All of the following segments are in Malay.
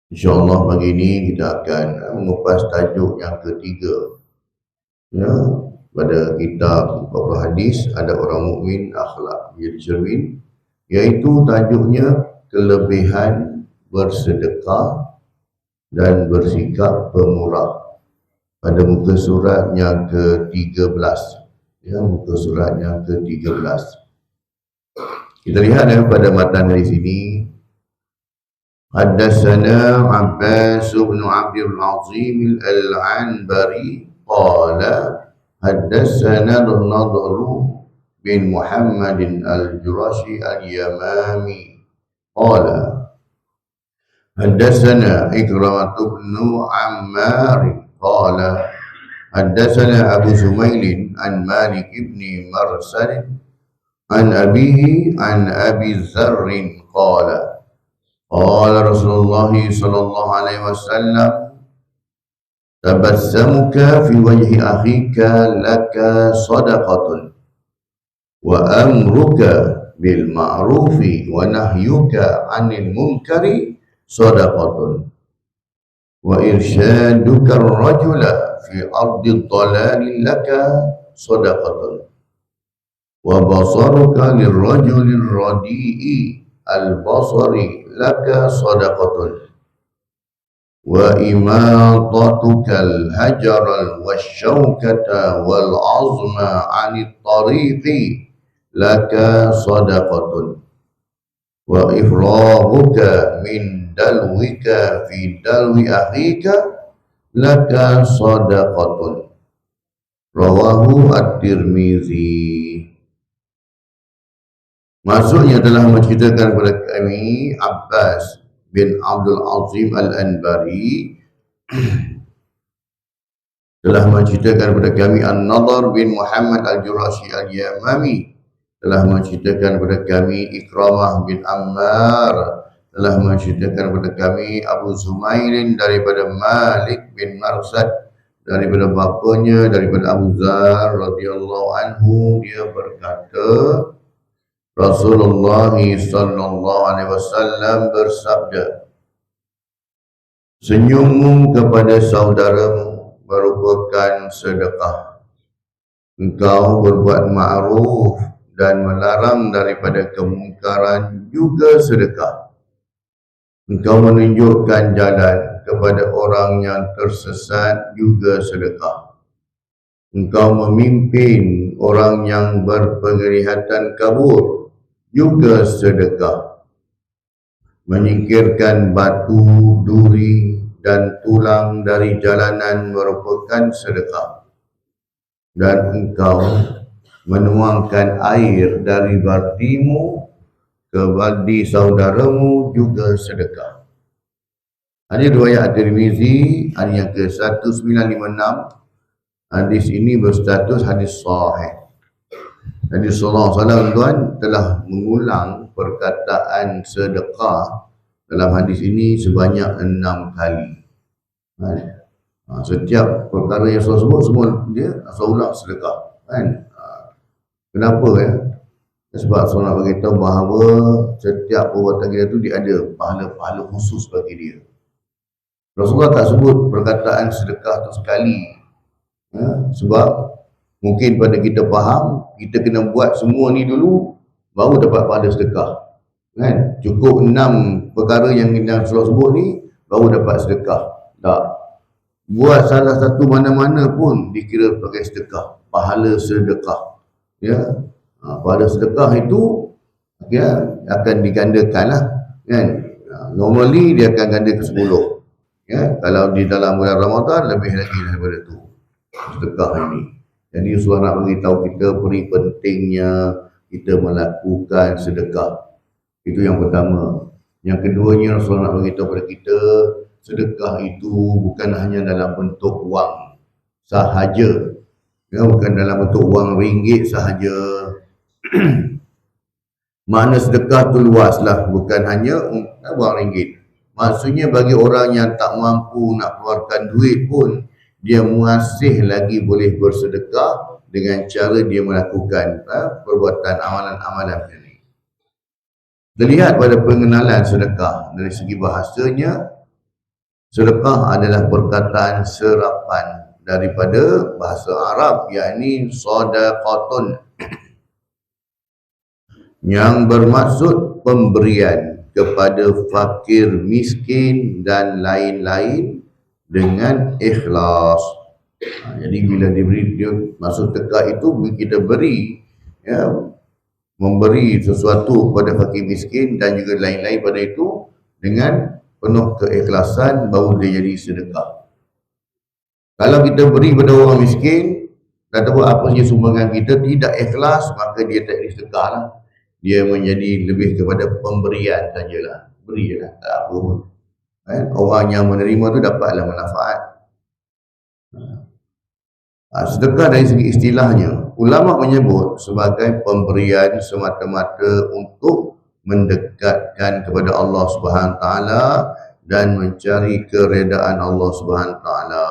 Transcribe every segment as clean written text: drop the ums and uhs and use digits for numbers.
InsyaAllah pagi ini kita akan mengupas tajuk yang ketiga, ya, pada kitab 40 hadis Ada Orang Mukmin Akhlak Menjadi Cermin, iaitu tajuknya kelebihan bersedekah dan bersikap pemurah, pada muka surat yang ke-13, ya, muka surat yang ke-13. Kita lihat pada matan hadis ini. Haddatsana Abbas bin Abdul Azim al-Anbari qala haddatsana Nadhr bin Muhammad al-Jurashi al-Yamami qala haddatsana Ikramah bin Ammar qala haddatsana Abu Zumail an Malik bin Marsad an abihi an Abi Dzarr qala qala Rasulullah sallallahu alaihi wasallam tabassamuka fi wajhi akhika laka sadaqatun wa amruka bil ma'rufi wa nahyuka 'anil munkari sadaqatun wa irsyaduka ar-rajula fi ardi dhalalin laka sadaqatun wa basaruka lirrajuli radi'i al-basari laka sadaqatun wa imatatukal hajaral wasyaukata wal azma 'anit tariqi laka sadaqatun wa ifrahuka min dalwika fi dalwi akhika laka sadaqatun. Rawahu At-Tirmizi. Maksudnya telah menceritakan kepada kami Abbas bin Abdul Azim al-Anbari telah menceritakan kepada kami An-Nadhr bin Muhammad al-Jurashi al-Yamami telah menceritakan kepada kami Ikramah bin Ammar telah menceritakan kepada kami Abu Zumail daripada Malik bin Marsad daripada bapanya daripada Abu Dzar radhiyallahu anhu, dia berkata Rasulullah sallallahu alaihi wasallam bersabda, senyummu kepada saudaramu merupakan sedekah. Engkau berbuat ma'ruf dan melarang daripada kemungkaran juga sedekah. Engkau menunjukkan jalan kepada orang yang tersesat juga sedekah. Engkau memimpin orang yang berpenglihatan kabur juga sedekah. Menyingkirkan batu, duri dan tulang dari jalanan merupakan sedekah. Dan engkau menuangkan air dari baldimu ke baldi saudaramu juga sedekah. Hadis riwayat At-Tirmizi, hadis yang ke-1956. Hadis ini berstatus hadis sahih. Nabi sallallahu alaihi wasallam tuan telah mengulang perkataan sedekah dalam hadis ini sebanyak 6 kali. Setiap perkara yang Rasul sebut semua dia Rasul ulang sedekah. Kenapa ya? Sebab Rasul nak beritahu bahawa setiap perbuatan kita itu dia ada pahala-pahala khusus bagi dia. Rasulullah tak sebut perkataan sedekah itu sekali. Sebab mungkin pada kita faham, kita kena buat semua ni dulu, baru dapat pahala sedekah. Kan? Cukup 6 perkara yang Rasulullah sebut ni, baru dapat sedekah. Tak. Buat salah satu mana-mana pun dikira sebagai sedekah. Pahala sedekah. Ya. Pahala sedekah itu ya, akan digandakan lah. Kan? Normally dia akan ganda ke 10. Ya. Kalau di dalam bulan Ramadan, lebih lagi daripada tu. Sedekah ini. Jadi Rasulullah nak beritahu kita peri pentingnya kita melakukan sedekah. Itu yang pertama. Yang keduanya Rasulullah nak beritahu kepada kita, sedekah itu bukan hanya dalam bentuk wang sahaja. Ya, bukan dalam bentuk wang ringgit sahaja. Makna sedekah tu luaslah, bukan hanya wang ringgit. Maksudnya bagi orang yang tak mampu nak keluarkan duit pun, dia masih lagi boleh bersedekah dengan cara dia melakukan perbuatan amalan-amalan ini. Terlihat pada pengenalan sedekah dari segi bahasanya, Sedekah adalah perkataan serapan daripada bahasa Arab, yakni sadaqatun, yang bermaksud pemberian kepada fakir, miskin dan lain-lain dengan ikhlas. Jadi bila diberi, dia maksud sedekah itu kita beri, ya, memberi sesuatu kepada fakir miskin dan juga lain-lain pada itu dengan penuh keikhlasan, baru dia jadi sedekah. Kalau kita beri pada orang miskin, ataupun apa saja sumbangan kita tidak ikhlas, maka dia tak jadi sedekah lah. Dia menjadi lebih kepada pemberian sajalah, berilah, tak apa pun. Orang yang menerima tu dapatlah manfaat. Sedekah dari segi istilahnya, ulama menyebut sebagai pemberian semata-mata untuk mendekatkan kepada Allah Subhanahu Wa Taala dan mencari keredaan Allah Subhanahu Wa Taala.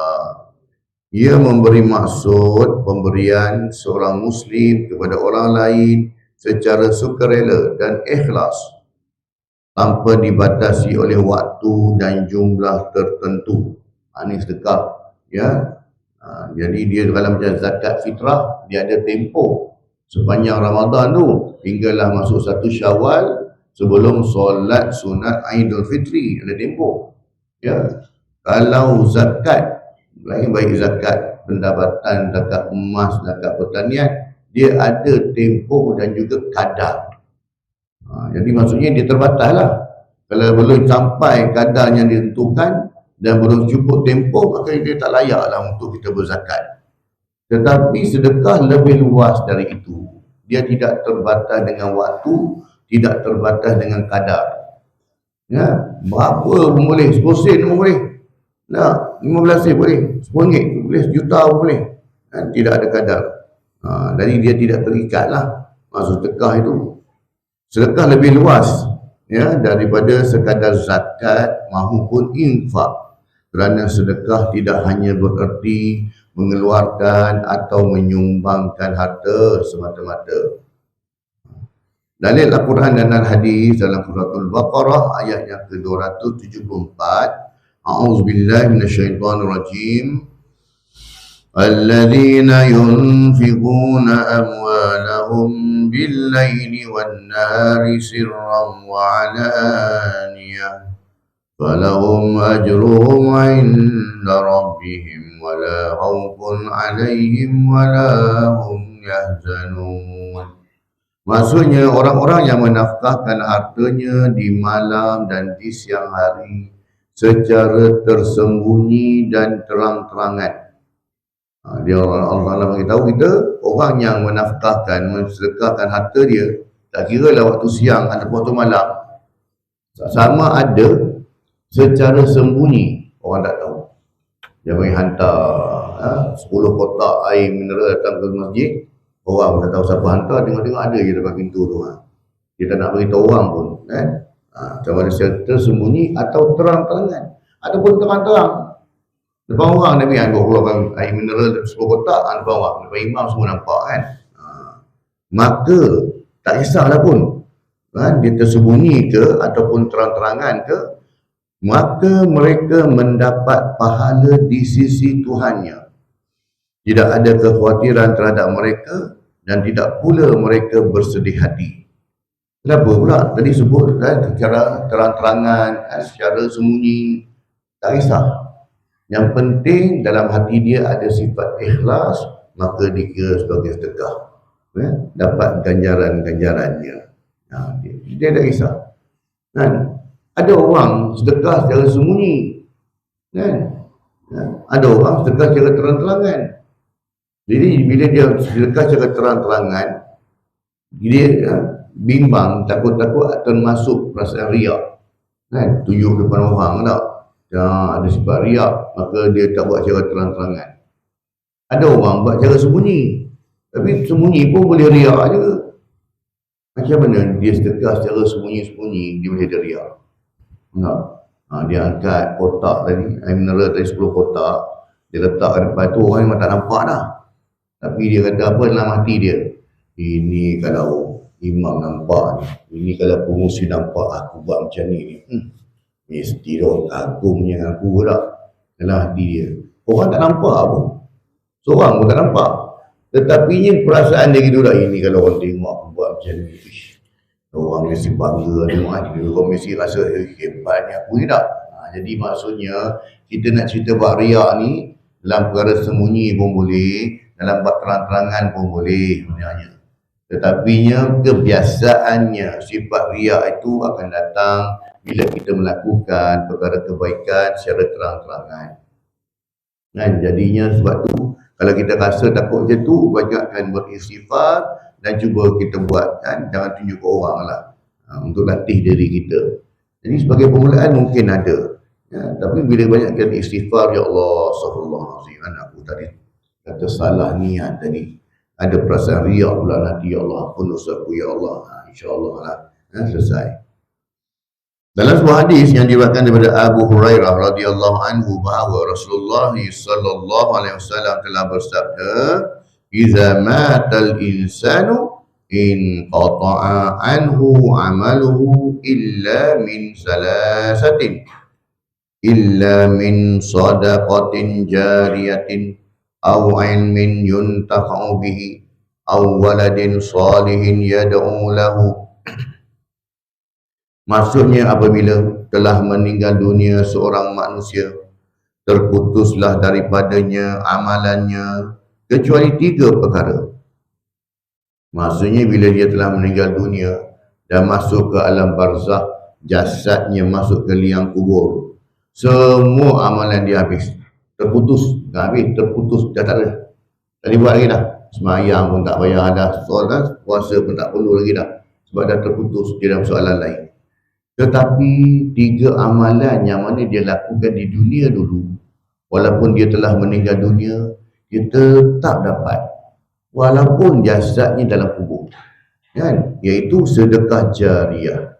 Ia memberi maksud pemberian seorang Muslim kepada orang lain secara sukarela dan ikhlas, tanpa dibatasi oleh waktu dan jumlah tertentu. Ini sedekah, ya. Jadi dia kalau macam zakat fitrah, dia ada tempoh sepanjang Ramadan tu, hinggalah masuk 1 Syawal sebelum solat sunat Aidul Fitri, ada tempoh. Ya. Kalau zakat, baik zakat pendapatan, zakat emas, zakat pertanian, dia ada tempoh dan juga kadar. Jadi maksudnya dia terbatas lah. Kalau belum sampai kadar yang ditentukan dan belum cukup tempoh, maka dia tak layak lah untuk kita berzakat. Tetapi sedekah lebih luas dari itu. Dia tidak terbatas dengan waktu, tidak terbatas dengan kadar. Ya, berapa pun boleh, 10 sen pun boleh. Nah, 15 sen boleh, RM10 boleh, sejuta pun boleh. Tidak ada kadar. Jadi dia tidak terikat lah. Maksud sedekah itu. Sedekah lebih luas, ya, daripada sekadar zakat maupun infak. Kerana sedekah tidak hanya bererti mengeluarkan atau menyumbangkan harta semata-mata. Dalil Al-Quran dan Al-Hadis dalam Suratul Baqarah ayat yang ke-274. A'udzubillahi minasyaitonirrajim. Alladzina yunfiquna amwalahum bil-laili wan-nahari sirran wa 'alaniyah falahum ajruhum 'inda rabbihim wala khaufun 'alaihim wala hum yahzanun. Maksudnya orang-orang yang menafkahkan hartanya di malam dan di siang hari secara tersembunyi dan terang-terangan. Dia Allah beritahu kita, orang yang menafkahkan, mensedekahkan harta dia, tak kira lah waktu siang ataupun waktu malam, sama ada secara sembunyi, orang tak tahu. Dia bagi hantar 10 kotak air mineral datang ke masjid, orang tak tahu siapa hantar, tengok-tengok ada je depan pintu tu. Dia tak nak beritahu orang pun, kan? Sama ada secara tersembunyi atau terang-terangan, ataupun terang-terang. Depan orang Nabi keluarkan air mineral 10 kotak, depan orang, depan imam semua nampak, kan? Maka tak kisahlah pun, dia tersembunyi ke ataupun terang-terangan ke, maka mereka mendapat pahala di sisi Tuhannya. Tidak ada kekhawatiran terhadap mereka dan tidak pula mereka bersedih hati. Kenapa pula? Tadi sebut secara terang-terangan, secara sembunyi, tak kisah. Yang penting dalam hati dia ada sifat ikhlas, maka dikira sebagai sedekah. Dapat ganjaran-ganjarannya. Dia tak kisah. Kan? Ada orang sedekah secara sembunyi, kan? Ada orang sedekah secara terang-terangan. Jadi bila dia sedekah secara terang-terangan, dia bimbang, takut-takut termasuk perasaan riak, kan? Tunjuk depan orang tak? Ada sifat riak, maka dia tak buat secara terang-terangan. Ada orang buat secara sembunyi, tapi sembunyi pun boleh riak juga. Macam mana dia sedekah secara sembunyi-sembunyi, dia boleh ada riak? Dia angkat kotak tadi, air mineral tadi 10 kotak, dia letak kat depan tu, orang memang tak nampak dah. Tapi dia kata apa dalam hati dia? Ini kalau imam nampak ni, ini kalau pengusi nampak aku buat macam ni. Mesti dong kagumnya dengan aku tak dalam hati dia. Orang tak nampak pun. Seorang pun tak nampak. Tetapinya perasaan dia gitu lah. Ini kalau orang tengok aku buat macam ni. Orang mesti bangga tengok dia. Orang mesti rasa hebatnya aku ni tak. Jadi maksudnya kita nak cerita bab riak ni dalam perkara sembunyi pun boleh, dalam bab terang-terangan pun boleh sebenarnya. Tetapinya kebiasaannya sifat riak itu akan datang bila kita melakukan perkara kebaikan secara terang-terangan. Kan jadinya sebab tu kalau kita rasa takut macam tu, banyakkan beristighfar dan cuba kita buat kan, jangan tunjuk ke orang lah untuk latih diri kita. Jadi sebagai permulaan mungkin ada. Ya, tapi bila banyakkan istighfar, ya Allah, astagfirullahaladzim, aku tadi kata salah niat tadi, ada perasaan riak pula nanti, ya Allah, ampun dosaku, ya Allah, insyaAllah lah, selesai. Dalam sebuah hadis yang diriwayatkan daripada Abu Hurairah radhiyallahu anhu bahawa Rasulullah sallallahu alaihi wasallam telah bersabda, "Iza matal insanu in qata'a anhu amaluhu illa min salasatin. Illa min sadaqatin jariyatin aw ilmin yuntafa'u bihi aw waladin salihin yad'u lahu." Maksudnya apabila telah meninggal dunia seorang manusia, terputuslah daripadanya amalannya kecuali 3 perkara. Maksudnya bila dia telah meninggal dunia dan masuk ke alam barzakh, jasadnya masuk ke liang kubur, semua amalan dia habis, terputus, dah habis, terputus, dah tak ada, tak boleh buat lagi dah. Semayang pun tak payah dah, solat, puasa pun tak perlu lagi dah, sebab dah terputus, dia dalam soalan lain. Tetapi 3 amalan yang mana dia lakukan di dunia dulu, walaupun dia telah meninggal dunia, dia tetap dapat, walaupun jasadnya dalam kubur, kan? Iaitu sedekah jariah.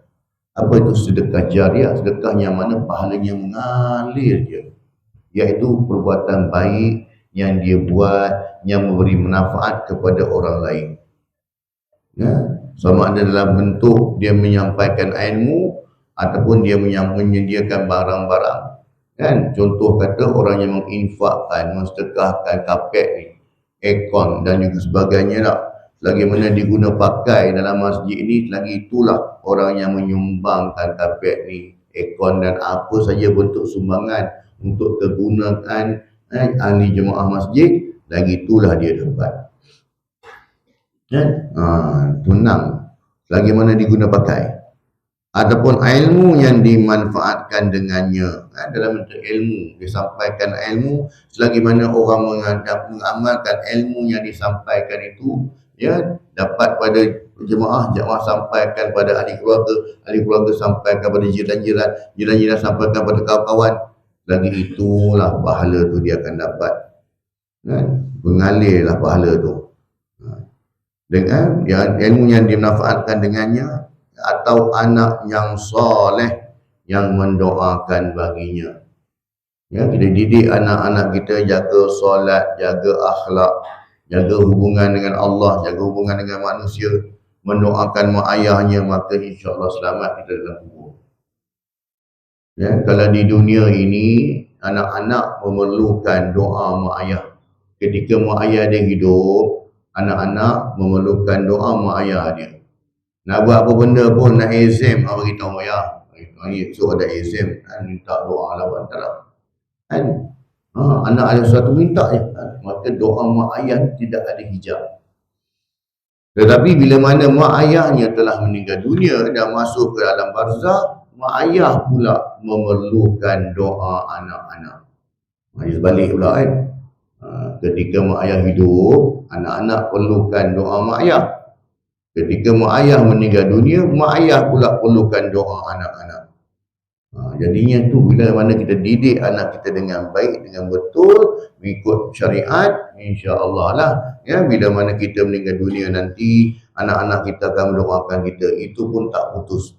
Apa itu sedekah jariah? Sedekah yang mana pahalanya mengalir dia, iaitu perbuatan baik yang dia buat yang memberi manfaat kepada orang lain. Ya, sama ada dalam bentuk dia menyampaikan ilmu ataupun dia menyediakan barang-barang. Kan? Contoh kata orang yang menginfakkan, mensedekahkan kapet ni, aircon dan juga sebagainya tak. Selagi mana diguna pakai dalam masjid ni, selagi itulah orang yang menyumbangkan kapet ni, aircon dan apa saja bentuk sumbangan untuk kegunaan ahli jemaah masjid, lagi itulah dia dapat. Kan? Tunang. Selagi mana diguna pakai. Ataupun ilmu yang dimanfaatkan dengannya, dalam bentuk ilmu, disampaikan ilmu, selagi mana orang mengamalkan ilmu yang disampaikan itu, ya, dapat pada jemaah sampaikan pada ahli keluarga sampaikan pada jiran-jiran sampaikan pada kawan-kawan, lagi itulah pahala tu dia akan dapat, kan? Mengalirlah pahala tu dengan ilmu yang dimanfaatkan dengannya, atau anak yang soleh yang mendoakan baginya. Ya, kita didik anak-anak kita jaga solat, jaga akhlak, jaga hubungan dengan Allah, jaga hubungan dengan manusia, mendoakan mak ayahnya, maka insya-Allah selamat kita dalam kubur. Ya, kalau di dunia ini anak-anak memerlukan doa mak ayah. Ketika mak ayah dia hidup, anak-anak memerlukan doa mak ayah dia. Nak buat apa benda pun, nak exam, bagi tahu ayah. So ada exam, minta doa lah, tak lah. Kan? Anak ada sesuatu minta je. Maka doa mak ayah tidak ada hijab. Tetapi bila mana mak ayahnya telah meninggal dunia dan masuk ke alam barzakh, mak ayah pula memerlukan doa anak-anak. Sebalik pula kan. Ketika mak ayah hidup, anak-anak perlukan doa mak ayah. Ketika mak ayah meninggal dunia, mak ayah pula perlukan doa anak-anak. Jadinya tu bila mana kita didik anak kita dengan baik, dengan betul, mengikut syariat, insya-Allah lah, ya, bila mana kita meninggal dunia nanti, anak-anak kita akan mendoakan kita, itu pun tak putus.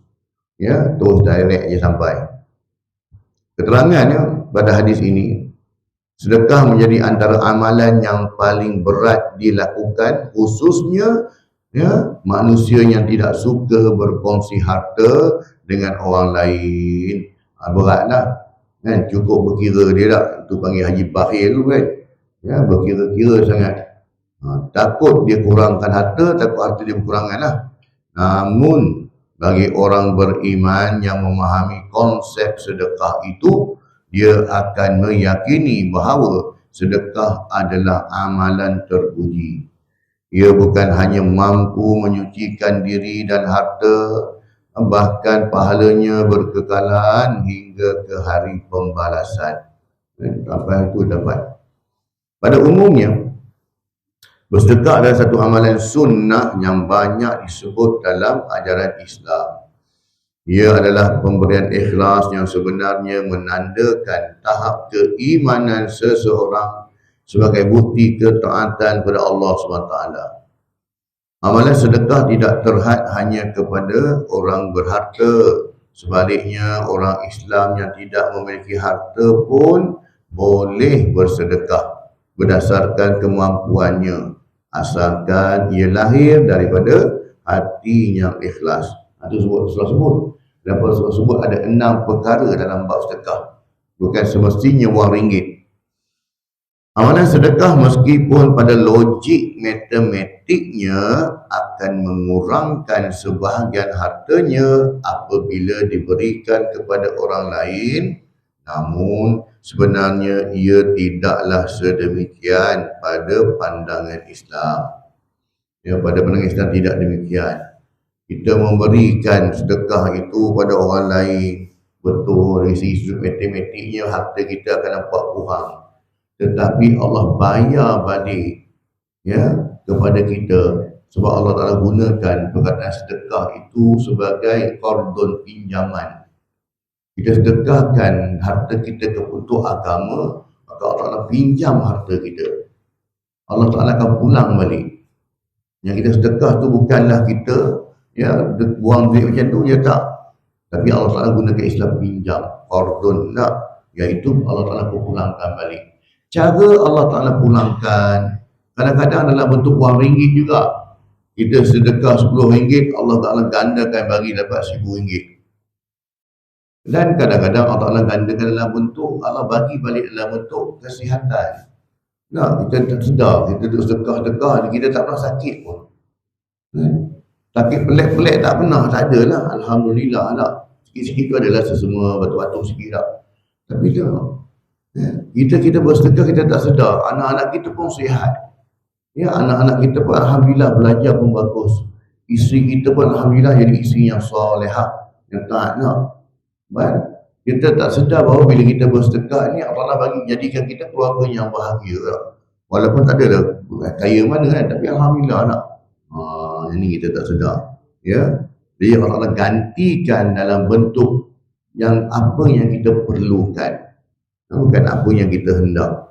Ya, terus direct je sampai. Keterangannya pada hadis ini, sedekah menjadi antara amalan yang paling berat dilakukan, khususnya ya, manusia yang tidak suka berkongsi harta dengan orang lain, Beratlah kan, cukup berkira dia tak, tu panggil haji bakhil tu kan, ya, berkira-kira sangat. Takut dia kurangkan harta, takut harta dia berkurangan lah. Namun bagi orang beriman yang memahami konsep sedekah itu, dia akan meyakini bahawa sedekah adalah amalan terpuji. Ia bukan hanya mampu menyucikan diri dan harta, bahkan pahalanya berkekalan hingga ke hari pembalasan. Sampai itu dapat. Pada umumnya, bersedekah adalah satu amalan sunnah yang banyak disebut dalam ajaran Islam. Ia adalah pemberian ikhlas yang sebenarnya menandakan tahap keimanan seseorang sebagai bukti ketaatan kepada Allah SWT. Amalan sedekah tidak terhad hanya kepada orang berharta. Sebaliknya, orang Islam yang tidak memiliki harta pun boleh bersedekah berdasarkan kemampuannya, asalkan ia lahir daripada hati yang ikhlas. Itu sebut. Dan Rasulullah sebut ada 6 perkara dalam bab sedekah. Bukan semestinya wang ringgit. Amalan sedekah meskipun pada logik matematiknya akan mengurangkan sebahagian hartanya apabila diberikan kepada orang lain, namun sebenarnya ia tidaklah sedemikian pada pandangan Islam. Ya, pada pandangan Islam tidak demikian. Kita memberikan sedekah itu pada orang lain, betul dari segi matematiknya harta kita akan nampak kurang. Tetapi Allah bayar balik, ya, kepada kita, sebab Allah Ta'ala gunakan perkataan sedekah itu sebagai qardun, pinjaman. Kita sedekahkan harta kita untuk agama, maka Allah Ta'ala pinjam harta kita, Allah Ta'ala akan pulang balik. Yang kita sedekah tu bukanlah kita, ya, buang duit macam tu, ya tak, tapi Allah Ta'ala gunakan Islam pinjam, qardun tak, iaitu Allah Ta'ala pulangkan balik. Cara Allah Ta'ala pulangkan kadang-kadang dalam bentuk wang ringgit juga. Kita sedekah RM10, Allah Ta'ala gandakan bagi dapat RM1,000. Dan kadang-kadang Allah Ta'ala gandakan dalam bentuk, Allah bagi balik dalam bentuk kesihatan. Nah, kita tak sedar, kita duduk sedekah-sedekah, kita tak pernah sakit pun. Sakit pelik-pelik tak pernah, tak ada lah. Alhamdulillah lah. Sikit-sikit tu adalah sesemua batu-batu sikit tak. Tapi tak. Kita bersedekah, kita tak sedar. Anak-anak kita pun sihat. Ya, anak-anak kita pun alhamdulillah belajar pun bagus. Isteri kita pun alhamdulillah jadi isteri yang solehah, yang taat nak. Kita tak sedar bahawa bila kita bersedekah ni Allah bagi jadikan kita keluarga yang bahagia. Walaupun tak ada kaya mana kan, tapi alhamdulillah nak. Ini kita tak sedar. Ya. Jadi Allah gantikan dalam bentuk yang apa yang kita perlukan, bukan apa yang kita hendak.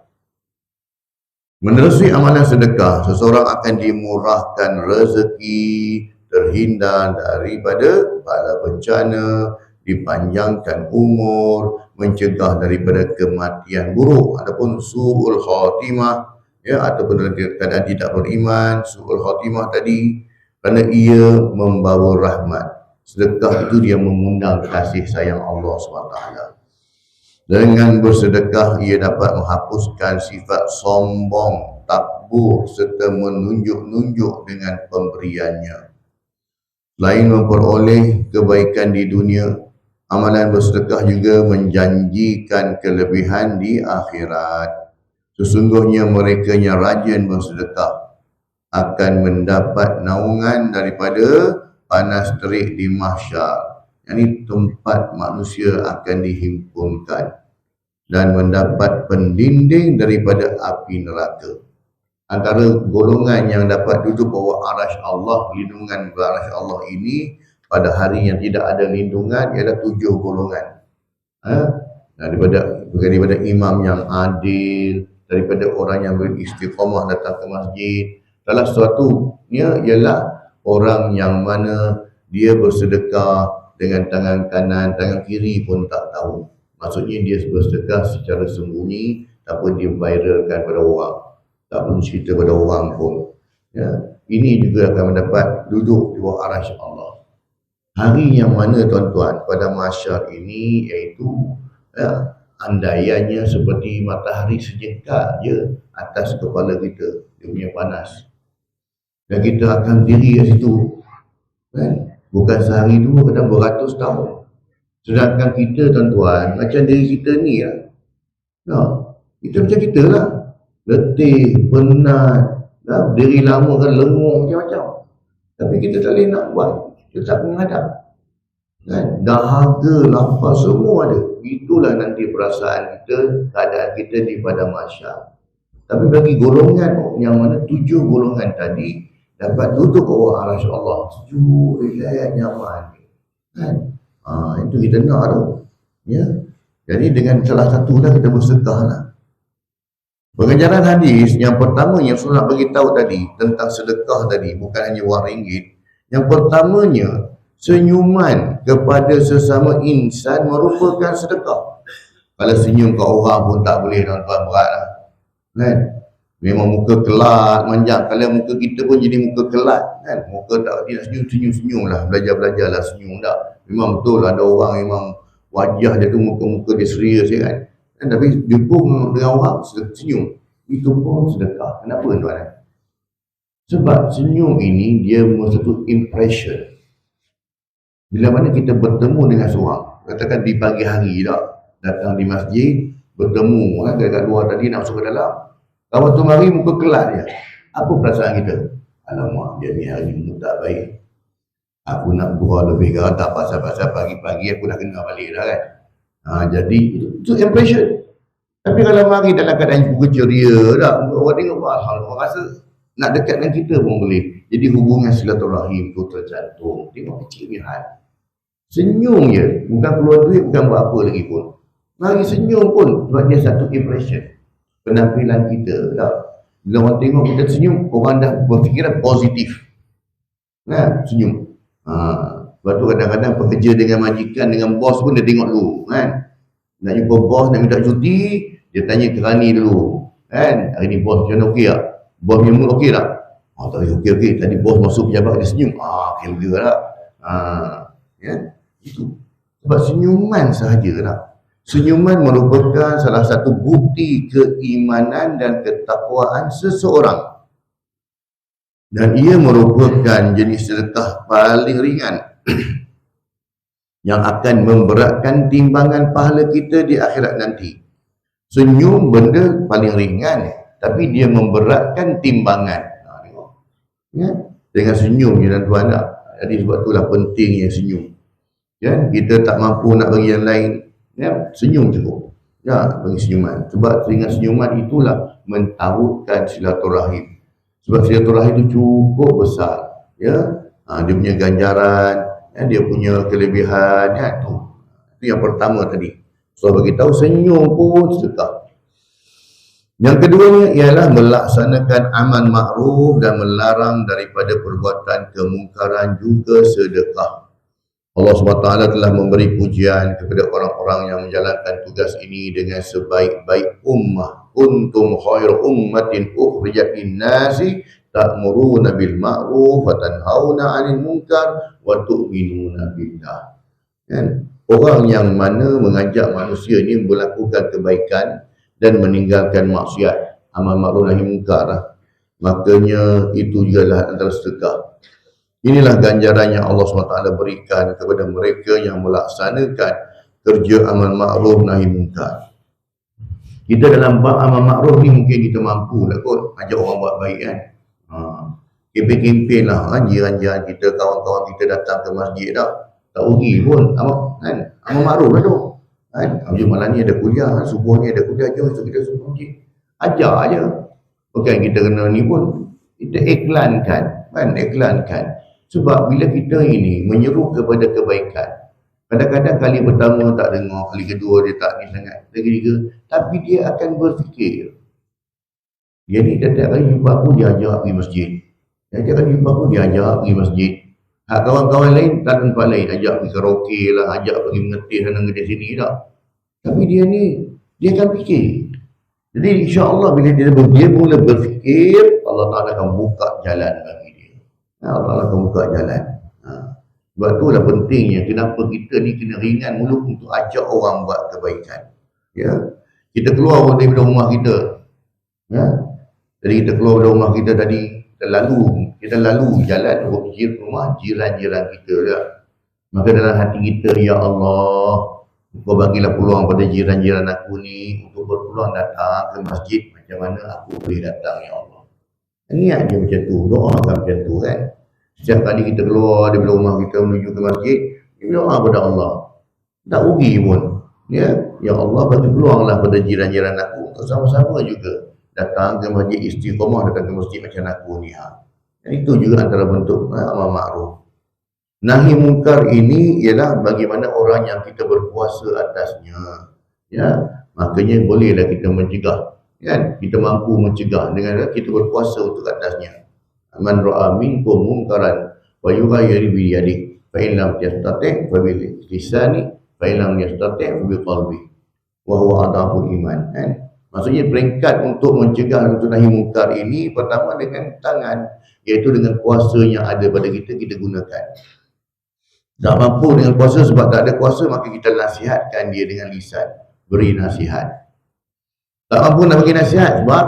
Menerusi amalan sedekah, seseorang akan dimurahkan rezeki, terhindar daripada bala bencana, dipanjangkan umur, mencegah daripada kematian buruk. Adapun su'ul khatimah, ya, ataupun dalam keadaan tidak beriman, su'ul khatimah tadi, kerana ia membawa rahmat. Sedekah itu dia mengundang kasih sayang Allah SWT. Dengan bersedekah, ia dapat menghapuskan sifat sombong, takbur serta menunjuk-nunjuk dengan pemberiannya. Selain memperoleh kebaikan di dunia, amalan bersedekah juga menjanjikan kelebihan di akhirat. Sesungguhnya mereka yang rajin bersedekah akan mendapat naungan daripada panas terik di mahsyar. Ini tempat manusia akan dihimpunkan dan mendapat pendinding daripada api neraka. Antara golongan yang dapat duduk bawah arasy Allah, lindungan arasy Allah ini pada hari yang tidak ada lindungan ialah 7 golongan. Daripada imam yang adil, daripada orang yang beristiqamah datang ke masjid. Salah satunya ialah orang yang mana dia bersedekah dengan tangan kanan, tangan kiri pun tak tahu. Maksudnya dia bersedekah secara sembunyi, tak pun dia viralkan pada orang, tak pun cerita pada orang pun. Ya. Ini juga akan mendapat duduk di bawah arasy Allah. Hari yang mana tuan-tuan pada mahsyar ini iaitu andaiannya seperti matahari sejekat je atas kepala kita, dia punya panas. Dan kita akan diri kat situ. Kan? Bukan sehari dua, kadang beratus tahun. Sedangkan kita tuan-tuan, macam diri kita ni lah. Kita macam kita lah. Letih, penat, diri lama kan lengung macam-macam. Tapi kita tak boleh nak buat. Kita tak menghadap. Kan? Dahaga, lapar, semua ada. Itulah nanti perasaan kita, keadaan kita di pada mahsyar. Tapi bagi golongan yang mana 7 golongan tadi dapat duduk ke bawah arasy Allah, sejuk, relax, nyaman. Kan? Itu kita nak tu. Ya. Jadi dengan salah satu lah kita bersedekah lah. Pengajaran hadis yang pertama yang saya nak bagi tahu tadi tentang sedekah tadi, bukan hanya wang ringgit. Yang pertamanya, senyuman kepada sesama insan merupakan sedekah. Kalau senyum ke orang pun tak boleh, tuan-tuan, berat lah. Kan? Memang muka kelat, manjang. Kalau muka kita pun jadi muka kelat. Kan? Muka tak tidak senyum lah. Belajar-belajar lah senyum tak. Memang betul ada orang memang wajah dia tu muka-muka dia serius ya kan. Tapi jumpa dengan orang senyum. Itu pun sedekah. Kenapa tuan? Sebab senyum ini dia satu impression. Bila mana kita bertemu dengan seorang, katakan di pagi hari tak, datang di masjid, bertemu kan, dekat luar tadi nak masuk ke dalam, kawan tu mari muka kelat dia. Apa perasaan kita? Alamak, dia ni hari ni tak baik. Aku nak buat lebih ke, tak pasal-pasal pagi-pagi aku dah kena balik dah kan. Jadi itu impression. Tapi kalau mari dalam keadaan muka ceria tak, orang tengok hal orang rasa nak dekat dengan kita pun boleh. Jadi hubungan silaturahim tu tercantum. Tengok kecil ni hal. Senyum je, bukan keluar duit, bukan buat apa lagi pun. Mari senyum pun, sebab dia satu impression. Penampilan kita tak. Bila orang tengok kita senyum, orang dah berfikiran positif. Nah, senyum. Sebab tu kadang-kadang pekerja dengan majikan, dengan bos pun dia tengok dulu kan. Nak jumpa bos, nak minta cuti, dia tanya kerani dulu kan. Hari ni bos macam mana, okey tak? Bos punya mood okey tak? Tak okey. Tadi bos masuk pejabat dia senyum. Okey juga tak? Ya, itu. Sebab senyuman sahaja tak? Senyuman merupakan salah satu bukti keimanan dan ketakwaan seseorang. Dan ia merupakan jenis sedekah paling ringan yang akan memberatkan timbangan pahala kita di akhirat nanti. Senyum benda paling ringan, tapi dia memberatkan timbangan. Tengok. Ya? Dengan senyum je tuan-tuan tak? Jadi sebab itulah pentingnya senyum. Ya? Kita tak mampu nak bagi yang lain, ya? Senyum cukup. Ya, bagi senyuman. Sebab dengan senyuman itulah mentauhidkan silaturahim. Sebab silaturahim itu cukup besar. Ya? Dia punya ganjaran, ya? Dia punya kelebihan. Ya? Itu yang pertama tadi. So bagi tahu senyum pun sedekah. Yang keduanya ialah melaksanakan amal makruf dan melarang daripada perbuatan kemungkaran juga sedekah. Allah SWT telah memberi pujian kepada orang-orang yang menjalankan tugas ini dengan sebaik-baik ummah. Kuntum khairu ummatin ukhrijat lin-nasi ta'muruna bil ma'ruf wa tanhauna 'anil munkar wa tu'minuna billah. Kan? Orang yang mana mengajak manusia ini melakukan kebaikan dan meninggalkan maksiat, amal ma'ruf nahi munkar, makanya itu jugalah antara sedekah. Inilah ganjaran yang Allah SWT berikan kepada mereka yang melaksanakan kerja amal ma'ruf nahi munkar. Kita dalam bab amal ma'ruf ni mungkin kita mampu lah kot ajak orang buat baik kan. Kempen-kempen lah jiran-jiran kita, kawan-kawan kita datang ke masjid tak rugi pun kan, amal makruf lah tu kan. Malam ni ada kuliah, subuh ni ada kuliah, jom kita subuh masjid, ajar aja. Bukan kita kena ni pun, kita iklankan kan, iklankan. Sebab bila kita ini menyeru kepada kebaikan, kadang-kadang kali pertama tak dengar, kali kedua dia tak ni sangat, lagi tiga, tapi dia akan berfikir. Dia ni tiap kali jumpa aku dia ajak pergi masjid, tiap kali jumpa aku dia ajak pergi masjid. Kawan-kawan lain tak tempat lain, ajak pergi karaoke lah, ajak pergi mengetih sana mengetih sini tak. Tapi dia ni, dia akan fikir. Jadi insya-Allah bila dia mula berfikir, Allah Ta'ala akan buka jalan bagi dia. Allah Ta'ala akan buka jalan. Sebab itulah pentingnya kenapa kita ni kena ringan mulut untuk ajak orang buat kebaikan. Ya, kita keluar dari rumah kita, ya, jadi kita keluar dari rumah kita tadi, kita lalu jalan rumah jiran-jiran kita ya. Maka dalam hati kita, ya Allah, Kau bagilah peluang pada jiran-jiran aku ni untuk berpeluang datang ke masjid, macam mana aku boleh datang ya Allah. Niat dia macam tu, doakan macam tu kan. Setiap kali kita keluar dari rumah kita menuju ke masjid, kita doa kepada Allah. Tak rugi pun. Ya Allah, bagi peluanglah pada jiran-jiran aku untuk sama-sama juga datang ke masjid istiqamah, datang ke masjid macam aku ni. Dan itu juga antara bentuk amal ma'ruf. Nahi mungkar ini ialah bagaimana orang yang kita berkuasa atasnya. Ya, makanya bolehlah kita mencegah. Kan? Kita mampu mencegah dengan kita berkuasa untuk atasnya. Man ra'a minkum munkaran wa yughayyir bi yadihi fa in lam yastati' fa bi lisani fa in lam yastati' fa bi qalbi wa huwa adhaful iman. Kan? Maksudnya peringkat untuk mencegah untuk nahi mungkar ini pertama dengan tangan, iaitu dengan kuasa yang ada pada kita gunakan. Tak mampu dengan kuasa sebab tak ada kuasa, maka kita nasihatkan dia dengan lisan, beri nasihat. Tak mampu nak bagi nasihat sebab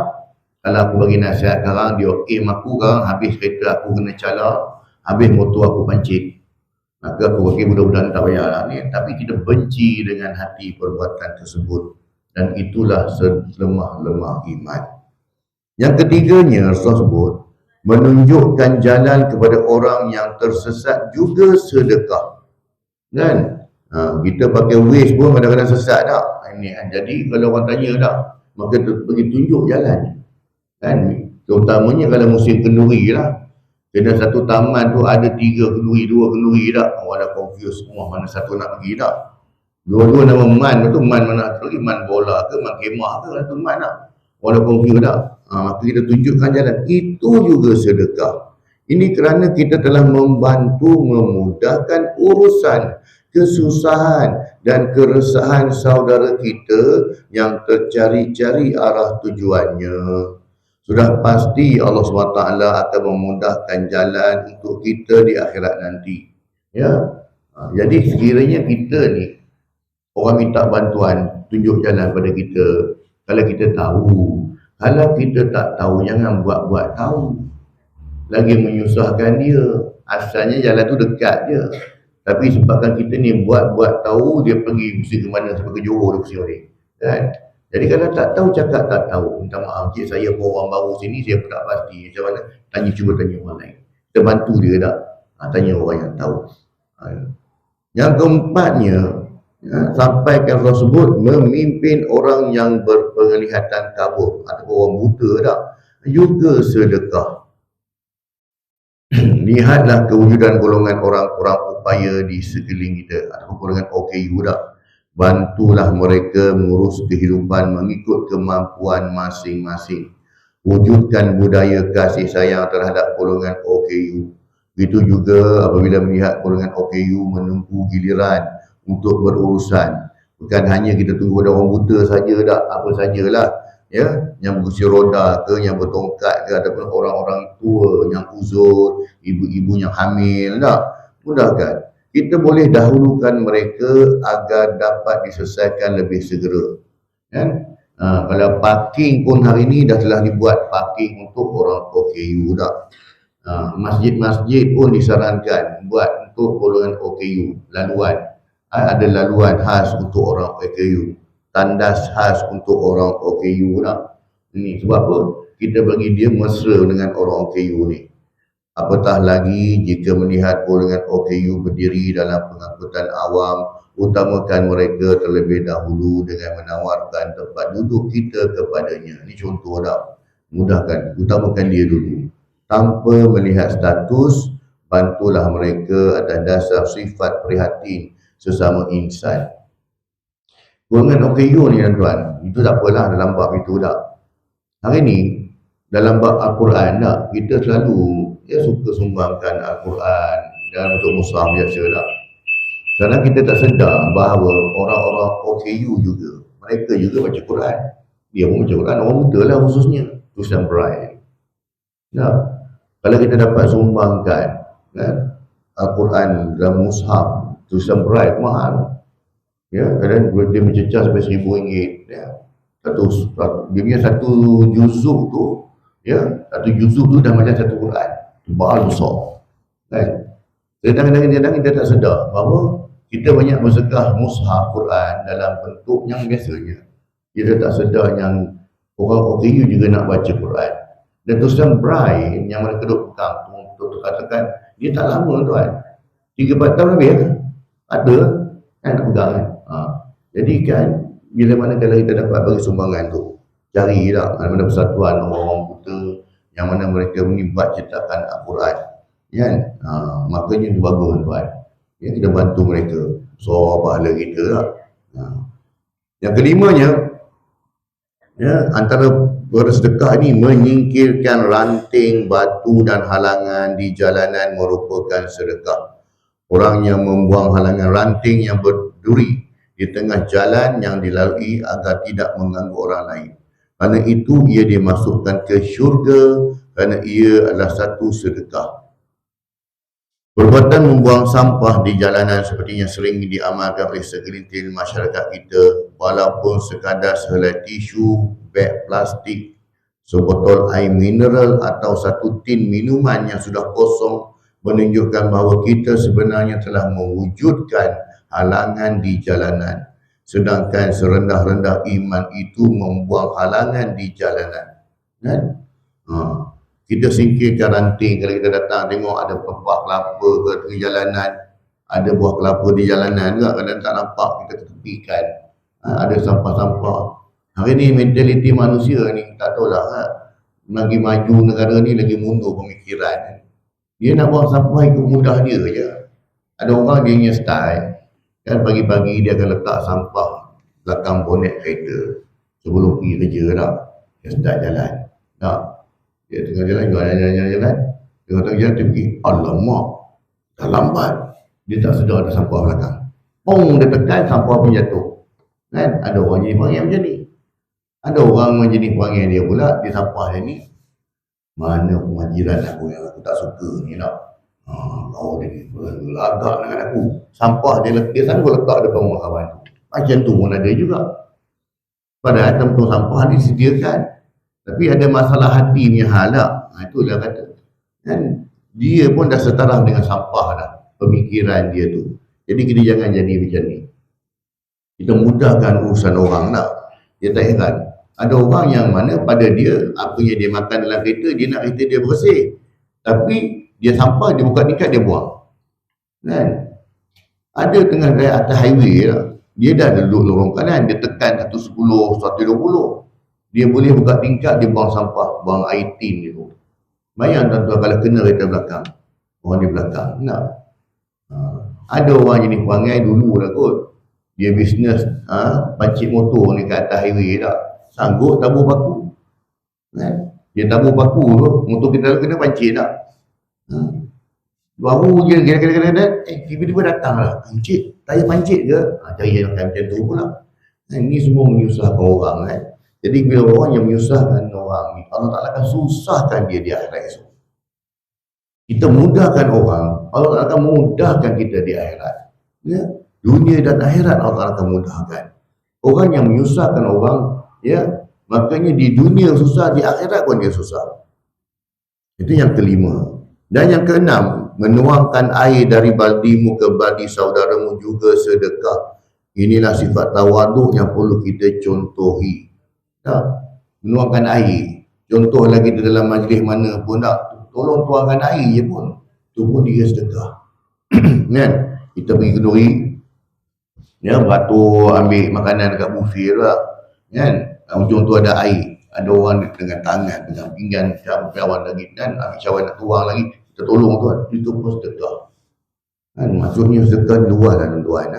kalau aku bagi nasihat sekarang, dia aku sekarang habis kereta aku kena cala, habis motor aku pancit, maka aku bagi budak-budak tak payahlah ni. Tapi kita benci dengan hati perbuatan tersebut, dan itulah selemah-lemah iman. Yang ketiganya, Rasul sebut menunjukkan jalan kepada orang yang tersesat juga sedekah. Kan? Kita pakai Waze pun kadang-kadang sesat tak? Ini kan. Jadi kalau orang tanya tak, maka bagi tunjuk jalan. Kan? Terutamanya kalau musim kenduri lah. Kena satu taman tu ada 3 kenduri, 2 kenduri tak? Orang dah confuse semua mana satu nak pergi tak? Dua-dua nama man tu, man mana satu lagi, man bola ke, man kemah ke, satu man tak? Orang dah confuse tak? Maka kita tunjukkan jalan. Itu juga sedekah. Ini kerana kita telah membantu memudahkan urusan, kesusahan dan keresahan saudara kita yang tercari-cari arah tujuannya. Sudah pasti Allah SWT akan memudahkan jalan untuk kita di akhirat nanti. Ya. Jadi sekiranya kita ni, orang minta bantuan, tunjuk jalan pada kita. Kalau kita tahu. Kalau kita tak tahu, jangan buat-buat tahu. Lagi menyusahkan dia. Asalnya jalan tu dekat je. Tapi sebabkan kita ni buat-buat tahu, dia pergi mesti ke mana, sampai ke Johor dia mesti balik. Kan? Jadi kalau tak tahu, cakap tak tahu. Minta maaf, cik saya pun orang baru sini, saya pun tak pasti. Macam mana? Cuba tanya orang lain. Kita bantu dia tak? Tanya orang yang tahu. Yang keempatnya, sampaikan Rasul sebut memimpin orang yang berpenglihatan kabur ataupun orang buta tak? Juga sedekah. Lihatlah kewujudan golongan orang-orang upaya di sekeliling kita ataupun golongan OKU tak? Bantulah mereka mengurus kehidupan mengikut kemampuan masing-masing. Wujudkan budaya kasih sayang terhadap golongan OKU. Begitu juga apabila melihat golongan OKU menunggu giliran untuk berurusan. Bukan hanya kita tunggu pada orang buta saja tak, apa sajalah. Ya, yang berkursi roda ke, yang bertongkat ke, ataupun orang-orang tua yang uzur, ibu-ibu yang hamil tak. Mudahkan. Kita boleh dahulukan mereka agar dapat diselesaikan lebih segera. Kan? Kalau parking pun hari ini dah telah dibuat parking untuk orang OKU tak. Masjid-masjid pun disarankan buat untuk golongan OKU, laluan. Ada laluan khas untuk orang OKU, tandas khas untuk orang OKU tak. Ini sebab apa? Kita bagi dia mesra dengan orang OKU ni. Apatah lagi jika melihat golongan OKU berdiri dalam pengangkutan awam, utamakan mereka terlebih dahulu dengan menawarkan tempat duduk kita kepadanya. Ini contoh tak? Mudahkan, utamakan dia dulu. Tanpa melihat status, bantulah mereka atas dasar sifat prihatin sesama insan. Golongan OKU ni tuan-tuan, itu tak apalah dalam bab itu tak. Hari ni, dalam bab Al-Quran tak, kita selalu suka sumbangkan Al-Quran dalam bentuk mushaf biasa tak. Kerana kita tak sedar bahawa orang-orang OKU juga, mereka juga baca Quran. Dia pun baca Quran, orang muda lah khususnya, tulisan Braille. Nah, kalau kita dapat sumbangkan kan, Al-Quran dalam mushaf tulisan Braille mahal, ya, dan dia mencecah sampai RM1,000, ya. Dia punya satu juzuk tu, ya, satu juzuk tu dah macam satu Quran, tebal besar, kan. Kadang-kadang kita tak sedar bahawa kita banyak bersegah mushaf Quran dalam bentuk yang biasanya. Kita tak sedar yang orang OKU juga nak baca Quran. Dan tulisan Braille yang mereka duduk pegang untuk katakan, dia tak lama tuan, 3-4 tahun lebih kan? Ada kan nak pegang kan. Jadi kan bila mana kalau kita dapat bagi sumbangan tu, carilah mana-mana persatuan orang-orang buta yang mana mereka menibat cetakan Al-Quran, kan. Makanya itu bagus tuan, ya, kita bantu mereka, so pahala kita lah. Yang kelimanya, ya, antara bersedekah ini menyingkirkan ranting, batu dan halangan di jalanan merupakan sedekah. Orang yang membuang halangan ranting yang berduri di tengah jalan yang dilalui agar tidak mengganggu orang lain. Kerana itu ia dimasukkan ke syurga kerana ia adalah satu sedekah. Perbuatan membuang sampah di jalanan seperti yang sering diamalkan oleh segelintir masyarakat kita, walaupun sekadar sehelai tisu, beg plastik, sebotol air mineral atau satu tin minuman yang sudah kosong, menunjukkan bahawa kita sebenarnya telah mewujudkan halangan di jalanan. Sedangkan serendah-rendah iman itu membuang halangan di jalanan, kan? Kita singkirkan ranting. Kalau kita datang tengok ada buah kelapa ke tengah jalanan, ada buah kelapa di jalanan juga, kadang tak nampak, kita tepikan. Ada sampah-sampah. Hari ni mentaliti manusia ni tak tahulah, lagi maju negara ni lagi mundur pemikiran. Dia nak buang sampah ikut mudah dia je. Ada orang dia punya style, kan, pagi-pagi dia akan letak sampah belakang bonet kereta sebelum pergi kerja dah. Dia start jalan. Dia tengah jalan, dia kata jalan, dia pergi, alamak, dah lambat. Dia tak sedar ada sampah belakang. Pong, dia tekan, sampah pun jatuh. Kan? Ada orang jenis perangai macam ni. Ada orang jenis perangai dia pula, dia sampah dia ni, mana pengajiran aku yang aku tak suka ni nak. Kau dia ni lagak dengan aku. Sampah dia sanggup letak depan rumah kawan tu. Macam tu pun ada juga. Padahal tempat sampah disediakan, tapi ada masalah hati punya hal lah. Itulah kata, kan, dia pun dah setaraf dengan sampah dah, pemikiran dia tu. Jadi kita jangan jadi macam ni. Kita mudahkan urusan orang lah. Dia tak heran, ada orang yang mana pada dia, apa yang dia makan dalam kereta, dia nak kereta dia bersih, tapi dia sampah, dia buka tingkat, dia buang, kan. Ada tengah raya atas highway lah, dia dah duduk lorong kanan, dia tekan 110, 120, dia boleh buka tingkat, dia buang sampah, buang air tin dia tu. Bayang tuan-tuan kalau kena kereta belakang, orang di belakang, nak. Ada orang jenis perangai dulu lah kot, dia bisnes pancit motor ni kat atas highway tak, sanggup tabur paku, kan. Dia tabur paku tu, motor kita kena pancit tak. Baru je kadang-kadang tiba-tiba datang lah, pancit, tayar pancit ke, cari yang macam tu pula. Ini semua menyusahkan orang, kan. Jadi bila orang yang menyusahkan orang ni, Allah Ta'ala akan susahkan dia di akhirat esok. Kita mudahkan orang, Allah Ta'ala akan mudahkan kita di akhirat, ya. Dunia dan akhirat Allah Ta'ala akan mudahkan. Orang yang menyusahkan orang, ya, makanya di dunia susah, di akhirat pun dia susah. Itu yang kelima. Dan yang keenam, menuangkan air dari baldimu ke baldi saudaramu juga sedekah. Inilah sifat tawaduk yang perlu kita contohi. Tak? Menuangkan air. Contoh lagi di dalam majlis mana pun tak, tolong tuangkan air je pun, itu pun dia sedekah. Kan? Kita pergi kenduri, ya, beratur ambil makanan dekat buffet lah, kan. Ujung tu ada air, ada orang dengan tangan, dengan pinggan cawan lagi, kan, ambil cawan nak tuang lagi, kita tolong tuan, itu pun sedekah, kan. Maksudnya sedekah luas lah tuan.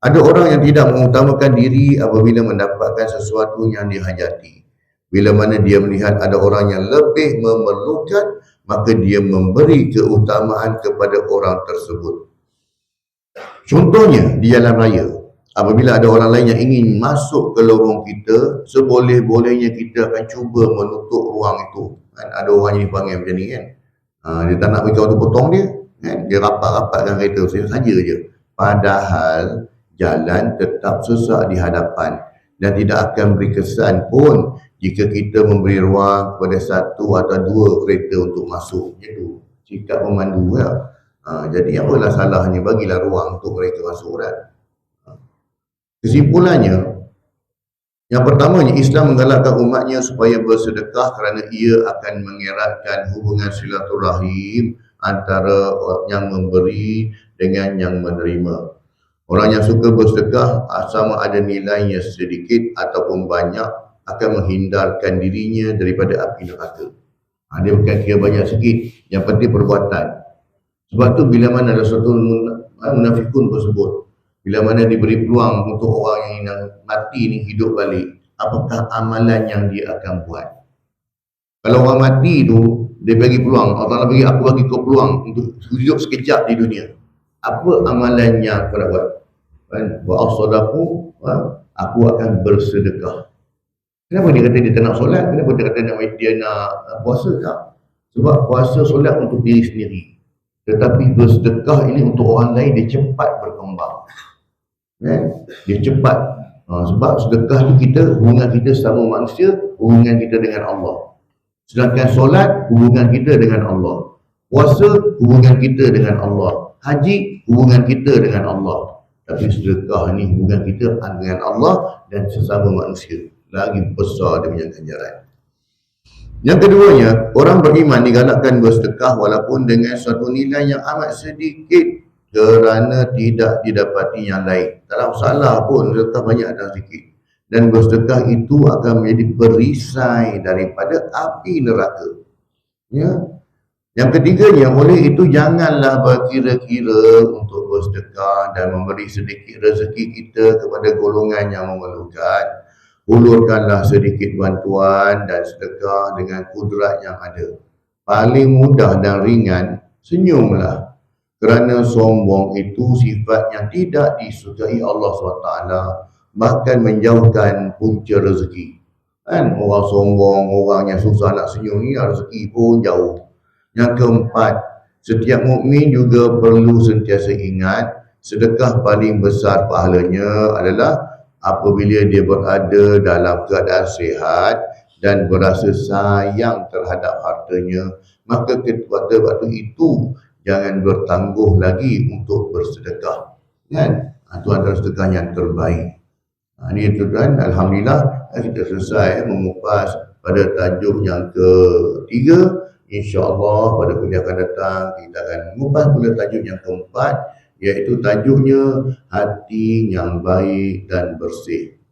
Ada orang yang tidak mengutamakan diri apabila mendapatkan sesuatu yang dihajati. Bila mana dia melihat ada orang yang lebih memerlukan, maka dia memberi keutamaan kepada orang tersebut. Contohnya di jalan raya, apabila ada orang lain yang ingin masuk ke lorong kita, seboleh-bolehnya kita akan cuba menutup ruang itu, kan. Ada orang yang dipanggil macam ni, kan. Dia tak nak beritahu tu potong dia, kan? Dia rapat-rapatkan kereta saja je. Padahal jalan tetap sesak di hadapan dan tidak akan beri kesan pun jika kita memberi ruang kepada satu atau dua kereta untuk masuk. Itu sikap memandu ya. Jadi apalah salahnya, bagilah ruang untuk mereka masuk kan. Kesimpulannya, yang pertamanya, Islam menggalakkan umatnya supaya bersedekah kerana ia akan mengeratkan hubungan silaturahim antara yang memberi dengan yang menerima. Orang yang suka bersedekah, sama ada nilainya sedikit ataupun banyak, akan menghindarkan dirinya daripada api neraka. Dia bukan kira banyak sikit, yang penting perbuatan. Sebab tu bila mana ada suatu munafikun tersebut, bila mana diberi peluang untuk orang yang mati ni hidup balik, apakah amalan yang dia akan buat? Kalau orang mati tu, dia bagi peluang, Allah bagi, aku bagi kau peluang untuk hidup sekejap di dunia. Apa amalan yang kau nak buat? Wa'asadaku, aku akan bersedekah. Kenapa dia kata dia tak nak solat? Kenapa dia kata dia nak puasa? Tak. Sebab puasa solat untuk diri sendiri. Tetapi bersedekah ini untuk orang lain, dia cepat berkembang. Dia cepat. Sebab sedekah itu hubungan kita sama manusia, hubungan kita dengan Allah. Sedangkan solat, hubungan kita dengan Allah. Puasa, hubungan kita dengan Allah. Haji, hubungan kita dengan Allah. Tapi sedekah ni hubungan kita dengan Allah dan sesama manusia. Lagi besar dia punya ganjaran. Yang keduanya, orang beriman digalakkan bersedekah walaupun dengan suatu nilai yang amat sedikit kerana tidak didapati yang lain. Tak ada masalah pun, sedekah banyak atau sedikit. Dan bersedekah itu akan menjadi perisai daripada api neraka. Ya. Yang ketiganya, oleh itu janganlah berkira-kira untuk bersedekah dan memberi sedikit rezeki kita kepada golongan yang memerlukan. Hulurkanlah sedikit bantuan dan sedekah dengan kudrat yang ada. Paling mudah dan ringan, senyumlah. Kerana sombong itu sifat yang tidak disukai Allah SWT, bahkan menjauhkan punca rezeki. Kan orang sombong, orang yang susah nak senyum ni, rezeki pun jauh. Yang keempat, setiap mukmin juga perlu sentiasa ingat sedekah paling besar pahalanya adalah apabila dia berada dalam keadaan sihat dan berasa sayang terhadap hartanya, maka pada waktu itu jangan bertangguh lagi untuk bersedekah. Kan? Itu adalah sedekah yang terbaik. Ini itu kan, alhamdulillah kita selesai mengupas pada tajuk yang ketiga. InsyaAllah pada kuliah akan datang kita akan mengupas pada tajuk yang keempat, iaitu tajuknya hati yang baik dan bersih.